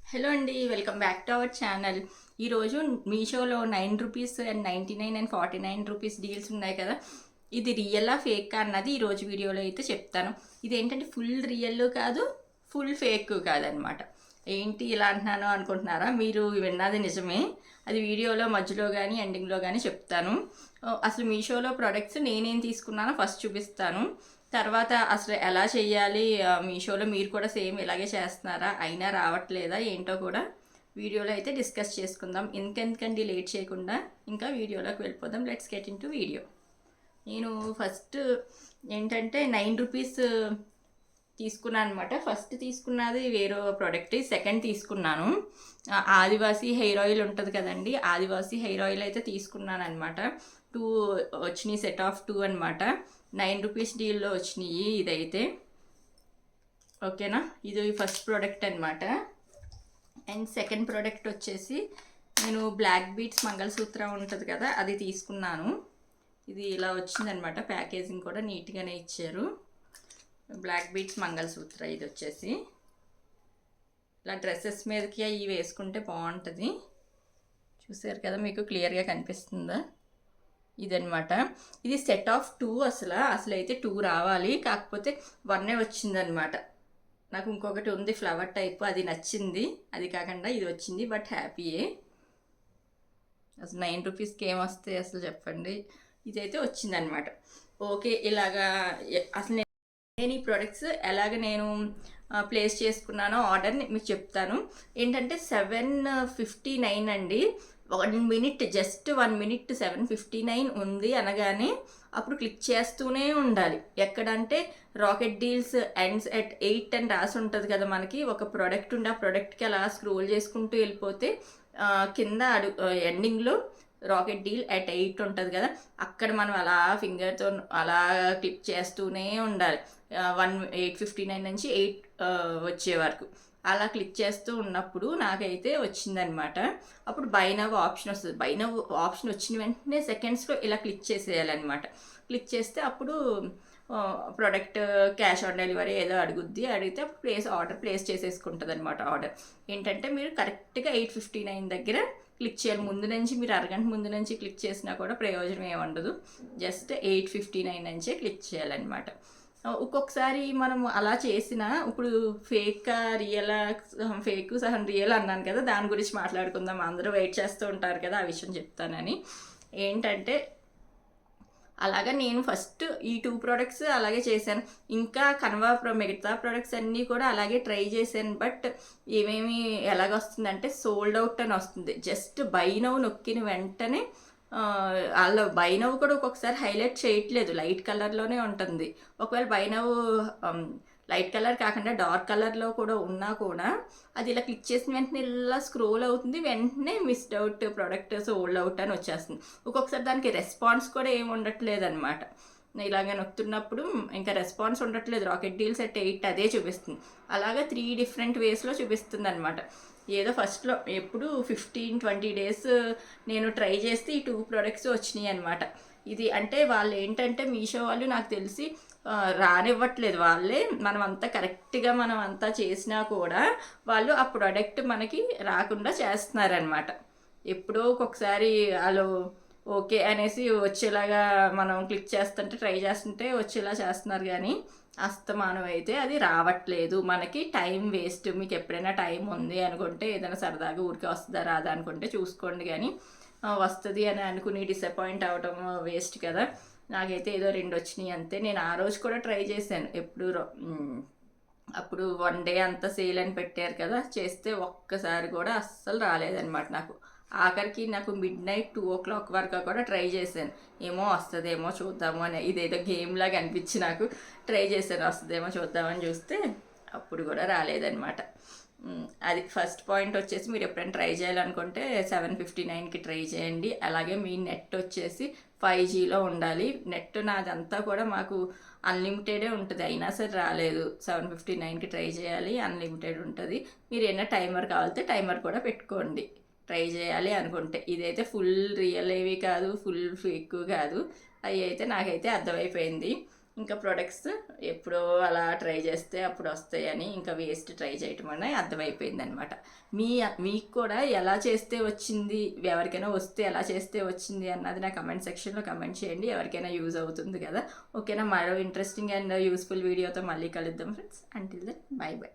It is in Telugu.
హలో అండి, welcome back to our channel. ఈరోజు మీషోలో ₹9 అండ్ 99 అండ్ 49 రూపీస్ డీల్స్ ఉన్నాయి కదా. ఇది రియలా ఫేక్ అన్నది ఈరోజు వీడియోలో అయితే చెప్తాను. ఇదేంటంటే ఫుల్ రియల్ కాదు, ఫుల్ ఫేక్ కాదనమాట. ఏంటి ఇలా అంటున్నాను అనుకుంటున్నారా? మీరు విన్నది నిజమే. అది వీడియోలో మధ్యలో కానీ ఎండింగ్లో కానీ చెప్తాను. అసలు మీషోలో ప్రొడక్ట్స్ నేనేం తీసుకున్నానో ఫస్ట్ చూపిస్తాను. తర్వాత అసలు ఎలా చేయాలి, మీషోలో మీరు కూడా సేమ్ ఇలాగే చేస్తున్నారా, అయినా రావట్లేదా ఏంటో కూడా వీడియోలో అయితే డిస్కస్ చేసుకుందాం. ఇంకెందుకండి లేట్ చేయకుండా ఇంకా వీడియోలోకి వెళ్ళిపోదాం. Let's get in to video. నేను ఫస్ట్ ఏంటంటే ₹9 తీసుకున్నాను అనమాట. ఫస్ట్ తీసుకున్నది వేరే ప్రోడక్ట్, సెకండ్ తీసుకున్నాను ఆదివాసీ హెయిర్ ఆయిల్ ఉంటుంది కదండి, ఆదివాసీ హెయిర్ ఆయిల్ అయితే తీసుకున్నాను అనమాట. 2 వచ్చినాయి, సెట్ ఆఫ్ 2 అనమాట. ₹9 డీల్లో వచ్చినాయి ఇదైతే. ఓకేనా, ఇది ఫస్ట్ ప్రోడక్ట్ అనమాట. అండ్ సెకండ్ ప్రోడక్ట్ వచ్చేసి నేను బ్లాక్ బీట్స్ మంగళసూత్ర ఉంటుంది కదా, అది తీసుకున్నాను. ఇది ఇలా వచ్చిందనమాట, ప్యాకేజింగ్ కూడా నీట్గానే ఇచ్చారు. బ్లాక్ బీట్స్ మంగళసూత్ర ఇది వచ్చేసి ఇలా డ్రెస్సెస్ మీదకి ఇవి వేసుకుంటే బాగుంటుంది. చూసారు కదా, మీకు క్లియర్గా కనిపిస్తుందా? ఇదనమాట. ఇది సెట్ ఆఫ్ 2. అసలు అయితే 2 రావాలి, కాకపోతే 1 వచ్చిందనమాట. నాకు ఇంకొకటి ఉంది ఫ్లవర్ టైప్, అది నచ్చింది, అది కాకుండా ఇది వచ్చింది. బట్ హ్యాపీయే. అసలు ₹9కి ఏమొస్తే అసలు చెప్పండి. ఇదైతే వచ్చిందనమాట. ఓకే, ఇలాగా అసలు నేను ఈ ప్రొడక్ట్స్ ఎలాగ నేను ప్లేస్ చేసుకున్నానో ఆర్డర్ని మీకు చెప్తాను. ఏంటంటే 7:59 అండి. 1 మినిట్, జస్ట్ 1 మినిట్ 7:59 ఉంది అనగానే అప్పుడు క్లిక్ చేస్తూనే ఉండాలి. ఎక్కడంటే రాకెట్ డీల్స్ ఎండ్స్ ఎట్ 8 అని రాసి ఉంటుంది కదా. మనకి ఒక ప్రోడక్ట్ ఉండి ఆ ప్రోడక్ట్కి అలా స్క్రోల్ చేసుకుంటూ వెళ్ళిపోతే కింద ఎండింగ్లో రాకెట్ డీల్ ఎట్ 8 ఉంటుంది కదా, అక్కడ మనం అలా ఫింగర్తో అలా క్లిక్ చేస్తూనే ఉండాలి. 8:59 నుంచి 8 వచ్చే వరకు అలా క్లిక్ చేస్తూ ఉన్నప్పుడు నాకైతే వచ్చిందనమాట. అప్పుడు బై నవ్ ఆప్షన్ వస్తుంది. బై నవ్ ఆప్షన్ వచ్చిన వెంటనే సెకండ్స్లో ఇలా క్లిక్ చేసేయాలన్నమాట. క్లిక్ చేస్తే అప్పుడు ప్రోడక్ట్ క్యాష్ ఆన్ డెలివరీ ఏదో అడిగితే ఆర్డర్ ప్లేస్ చేసేసుకుంటుంది అనమాట. ఆర్డర్ ఏంటంటే మీరు కరెక్ట్గా 8:59 దగ్గర క్లిక్ చేయాలి. ముందు నుంచి మీరు అరగంట ముందు నుంచి క్లిక్ చేసినా కూడా ప్రయోజనం ఏమి ఉండదు. జస్ట్ 8:59 నుంచే క్లిక్ చేయాలన్నమాట. ఒక్కొక్కసారి మనం అలా చేసిన, ఇప్పుడు ఫేక్ సహా రియల్ అన్నాను కదా, దాని గురించి మాట్లాడుకుందాం. అందరూ వెయిట్ చేస్తూ ఉంటారు కదా, ఆ విషయం చెప్తానని. ఏంటంటే అలాగా నేను ఫస్ట్ ఈ 2 ప్రోడక్ట్స్ అలాగే చేశాను. ఇంకా మిగతా ప్రోడక్ట్స్ అన్నీ కూడా అలాగే ట్రై చేశాను. బట్ ఏమేమి ఎలాగొస్తుందంటే సోల్డ్ అవుట్ అని వస్తుంది. జస్ట్ బై నౌ నొక్కిన వెంటనే వాళ్ళ బై నవ్ కూడా ఒక్కొక్కసారి హైలైట్ చేయట్లేదు, లైట్ కలర్లోనే ఉంటుంది. ఒకవేళ బై నవ్ లైట్ కలర్ కాకుండా డార్క్ కలర్లో కూడా ఉన్నా కూడా అది ఇలా క్లిక్ చేసిన వెంటనే ఇలా స్క్రోల్ అవుతుంది, వెంటనే missed out product sold out అని వచ్చేస్తుంది. ఒక్కొక్కసారి దానికి రెస్పాన్స్ కూడా ఏమి ఉండట్లేదు అనమాట. ఇలాగ నొక్కుతున్నప్పుడు ఇంకా రెస్పాన్స్ ఉండట్లేదు. రాకెట్ డీల్స్ ఎట్ 8 అదే చూపిస్తుంది. అలాగా 3 డిఫరెంట్ వేస్లో చూపిస్తుంది అనమాట. ఏదో ఫస్ట్లో ఎప్పుడు 15-20 డేస్ నేను ట్రై చేస్తే ఈ 2 ప్రోడక్ట్స్ వచ్చినాయి అనమాట. ఇది అంటే వాళ్ళు ఏంటంటే మీషో వాళ్ళు నాకు తెలిసి రానివ్వట్లేదు. వాళ్ళే మనం అంతా కరెక్ట్గా మనం అంతా చేసినా కూడా వాళ్ళు ఆ ప్రోడక్ట్ మనకి రాకుండా చేస్తున్నారనమాట. ఎప్పుడో ఒక్కొక్కసారి వాళ్ళు ఓకే అనేసి వచ్చేలాగా మనం క్లిక్ చేస్తుంటే ట్రై చేస్తుంటే వచ్చేలా చేస్తున్నారు, కానీ అస్తమానం అయితే అది రావట్లేదు. మనకి టైం వేస్ట్. మీకు ఎప్పుడైనా టైం ఉంది అనుకుంటే, ఏదైనా సరదాగా ఊరికే వస్తుందా రాదా అనుకుంటే చూసుకోండి, కానీ వస్తుంది అని అనుకుని డిసప్పాయింట్ అవ్వటం వేస్ట్ కదా. నాకైతే ఏదో 2 వచ్చినాయి అంతే. నేను ఆ రోజు కూడా ట్రై చేశాను. అప్పుడు 1 డే అంతా సేల్ అని పెట్టారు కదా, చేస్తే ఒక్కసారి కూడా అస్సలు రాలేదన్నమాట నాకు. ఆఖరికి నాకు మిడ్నైట్ 2 o'clock వరకు కూడా ట్రై చేశాను. ఏమో వస్తుందేమో చూద్దాము అని, ఇదేదో గేమ్ లాగా అనిపించి నాకు ట్రై చేశాను, వస్తుందేమో చూద్దామని చూస్తే అప్పుడు కూడా రాలేదన్నమాట. అది ఫస్ట్ పాయింట్ వచ్చేసి, మీరు ఎప్పుడైనా ట్రై చేయాలనుకుంటే 7:59కి ట్రై చేయండి. అలాగే మీ నెట్ వచ్చేసి 5Gలో ఉండాలి. నెట్ నాదంతా కూడా మాకు అన్లిమిటెడే ఉంటుంది, అయినా సరే రాలేదు. 7:59కి ట్రై చేయాలి, అన్లిమిటెడ్ ఉంటుంది. మీరు ఏమైనా టైమర్ కావాలితే టైమర్ కూడా పెట్టుకోండి ట్రై చేయాలి అనుకుంటే. ఇదైతే ఫుల్ రియల్ ఏవి కాదు, ఫుల్ ఫేక్ కాదు. అవి అయితే నాకైతే అర్థమైపోయింది. ఇంకా ప్రొడక్ట్స్ ఎప్పుడో అలా ట్రై చేస్తే అప్పుడు వస్తాయని ఇంకా వేస్ట్ ట్రై చేయటం అని అర్థమైపోయింది అనమాట. మీకు కూడా ఎలా చేస్తే వచ్చింది, ఎవరికైనా వస్తే ఎలా చేస్తే వచ్చింది అన్నది నా కమెంట్ సెక్షన్లో కమెంట్ చేయండి. ఎవరికైనా యూజ్ అవుతుంది కదా. ఓకేనా, మరో ఇంట్రెస్టింగ్ అండ్ యూస్ఫుల్ వీడియోతో మళ్ళీ కలుద్దాం friends. Until then bye by.